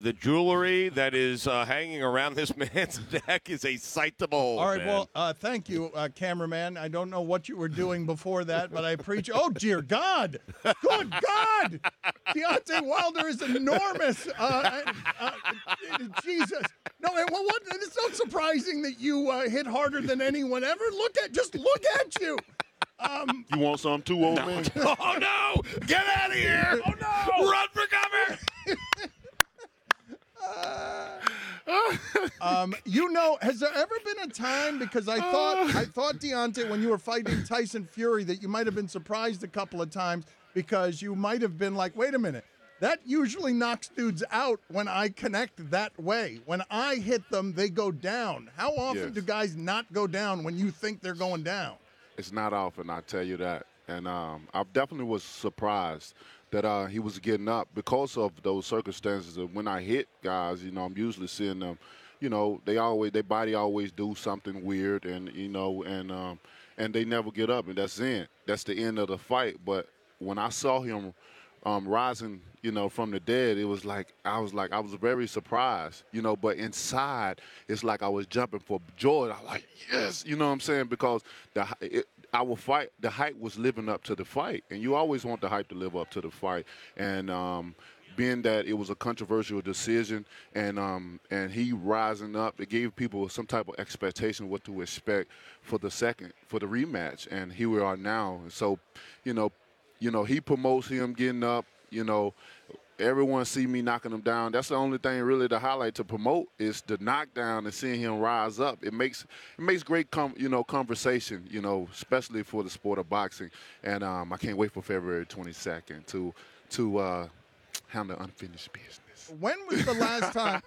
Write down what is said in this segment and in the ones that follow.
The jewelry that is hanging around this man's neck is a sight to behold. All right, man. well, thank you, cameraman. I don't know what you were doing before that, but I appreciate. Oh, dear God! Good God! Deontay Wilder is enormous. Jesus. No, what? It's not surprising that you hit harder than anyone ever. Just look at you. You want some too, old man? Oh, no! Get out of here! Oh, no! Run for cover! Has there ever been a time, because I thought Deontay, when you were fighting Tyson Fury, that you might have been surprised a couple of times because you might have been like, wait a minute, that usually knocks dudes out when I connect that way. When I hit them, they go down. How often do guys not go down when you think they're going down? It's not often, I tell you that. And I definitely was surprised that he was getting up because of those circumstances. Of when I hit guys, I'm usually seeing them, their body always do something weird, and and they never get up, and that's it. That's the end of the fight. But when I saw him rising, from the dead, it was like I was very surprised, But inside, it's like I was jumping for joy. I was like, yes, you know what I'm saying? Because our fight, the hype was living up to the fight, and you always want the hype to live up to the fight. And being that it was a controversial decision, and he rising up, it gave people some type of expectation of what to expect for the rematch. And here we are now. And so, he promotes him getting up. Everyone see me knocking him down. That's the only thing really to highlight, to promote, is the knockdown and seeing him rise up. It makes great conversation, especially for the sport of boxing. And I can't wait for February 22nd to handle unfinished business. When was the last time?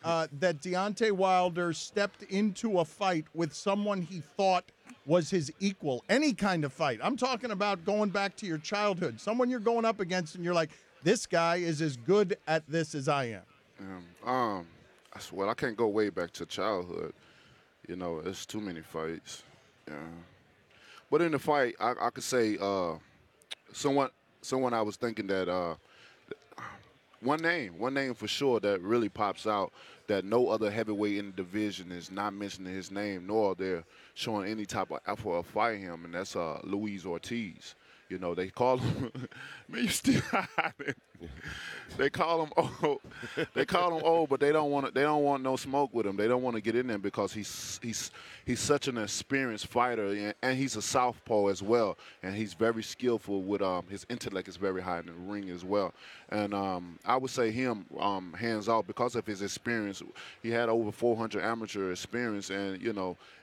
That Deontay Wilder stepped into a fight with someone he thought was his equal? Any kind of fight. I'm talking about going back to your childhood. Someone you're going up against, and you're like, this guy is as good at this as I am. Well, I can't go way back to childhood. It's too many fights. Yeah. But in the fight, I could say someone I was thinking that one name for sure that really pops out, that no other heavyweight in the division is not mentioning his name, nor they're showing any type of effort of fighting him, and that's Luis Ortiz. They call him. Man, you still hiding. They call him old. They call him old, but they don't want no smoke with him. They don't want to get in there because he's such an experienced fighter, and he's a southpaw as well, and he's very skillful with his intellect is very high in the ring as well. And I would say him hands off because of his experience. He had over 400 amateur experience, and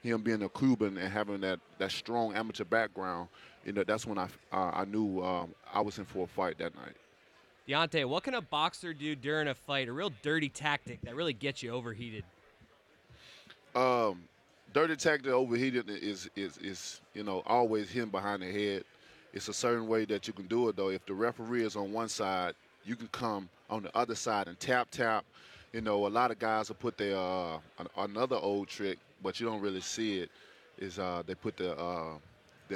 him being a Cuban and having that strong amateur background. That's when I knew I was in for a fight that night. Deontay, what can a boxer do during a fight? A real dirty tactic that really gets you overheated. Dirty tactic overheated is always him behind the head. It's a certain way that you can do it though. If the referee is on one side, you can come on the other side and tap. A lot of guys will put their another old trick, but you don't really see it. Is they put their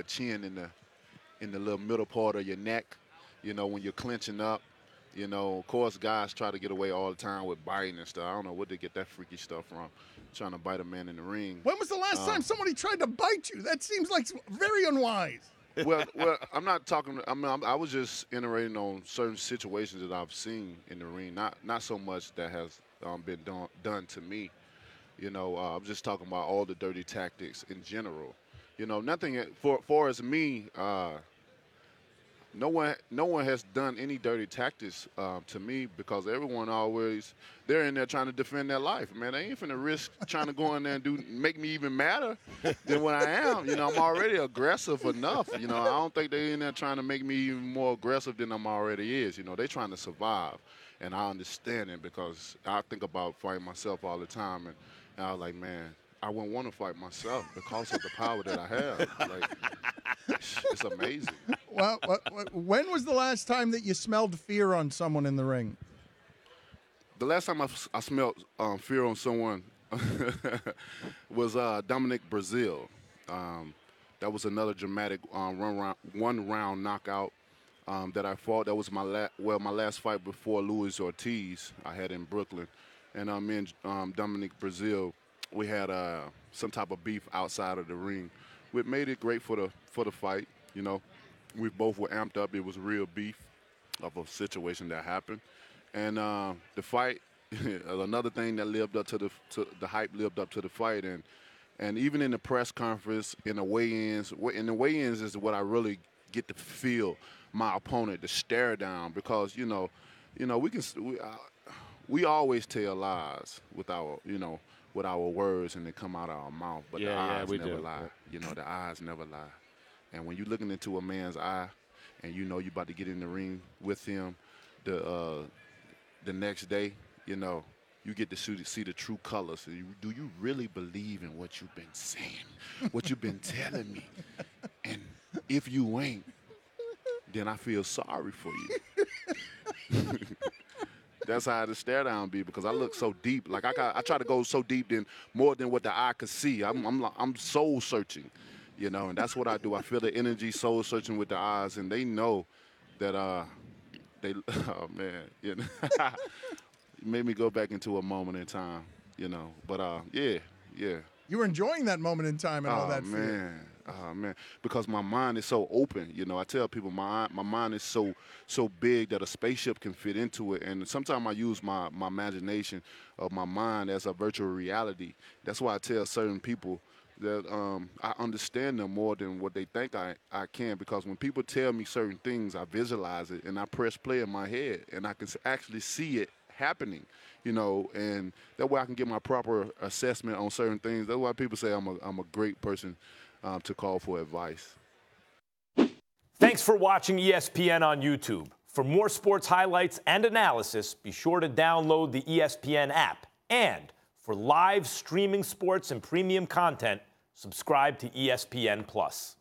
chin in the little middle part of your neck, when you're clenching up. Of course, guys try to get away all the time with biting and stuff. I don't know where they get that freaky stuff from, trying to bite a man in the ring. When was the last time somebody tried to bite you? That seems like very unwise. Well, I'm not talking. I was just iterating on certain situations that I've seen in the ring, not so much that has been done to me. I'm just talking about all the dirty tactics in general. Nothing for as me. No one has done any dirty tactics to me, because everyone they're in there trying to defend their life. Man, they ain't finna risk trying to go in there and make me even madder than what I am. I'm already aggressive enough. I don't think they're in there trying to make me even more aggressive than I'm already is. They're trying to survive, and I understand it because I think about fighting myself all the time, and I was like, man, I wouldn't want to fight myself because of the power that I have. It's amazing. Well, when was the last time that you smelled fear on someone in the ring? The last time I smelled fear on someone was Dominic Brazil. That was another dramatic one-round knockout. that I fought. That was my last fight before Luis Ortiz I had in Brooklyn. And me and Dominic Brazil, we had some type of beef outside of the ring. We made it great for the fight. You know, we both were amped up. It was real beef of a situation that happened. And the fight, another thing that lived up to the hype lived up to the fight. And even in the press conference, in the weigh-ins is what I really get to feel my opponent, to stare down, because we always tell lies with our words, and they come out of our mouth, but the eyes never lie. You know, the eyes never lie. And when you're looking into a man's eye, and you know you're about to get in the ring with him, the next day, you know, you get to see the true colors. Do you really believe in what you've been saying, what you've been telling me? And if you ain't, then I feel sorry for you. That's how the stare down be, because I look so deep. Like I try to go so deep more than what the eye could see. I'm soul searching, you know, and that's what I do. I feel the energy, soul searching with the eyes, and they know that oh man, you know, it made me go back into a moment in time, you know. But yeah. You were enjoying that moment in time and all that fear. Oh, man, because my mind is so open. You know, I tell people my mind is so big that a spaceship can fit into it. And sometimes I use my imagination of my mind as a virtual reality. That's why I tell certain people that I understand them more than what they think I can, because when people tell me certain things, I visualize it and I press play in my head and I can actually see it happening, you know, and that way I can get my proper assessment on certain things. That's why people say I'm a great person to call for advice. Thanks for watching ESPN on YouTube. For more sports highlights and analysis, be sure to download the ESPN app. And for live streaming sports and premium content, subscribe to ESPN+.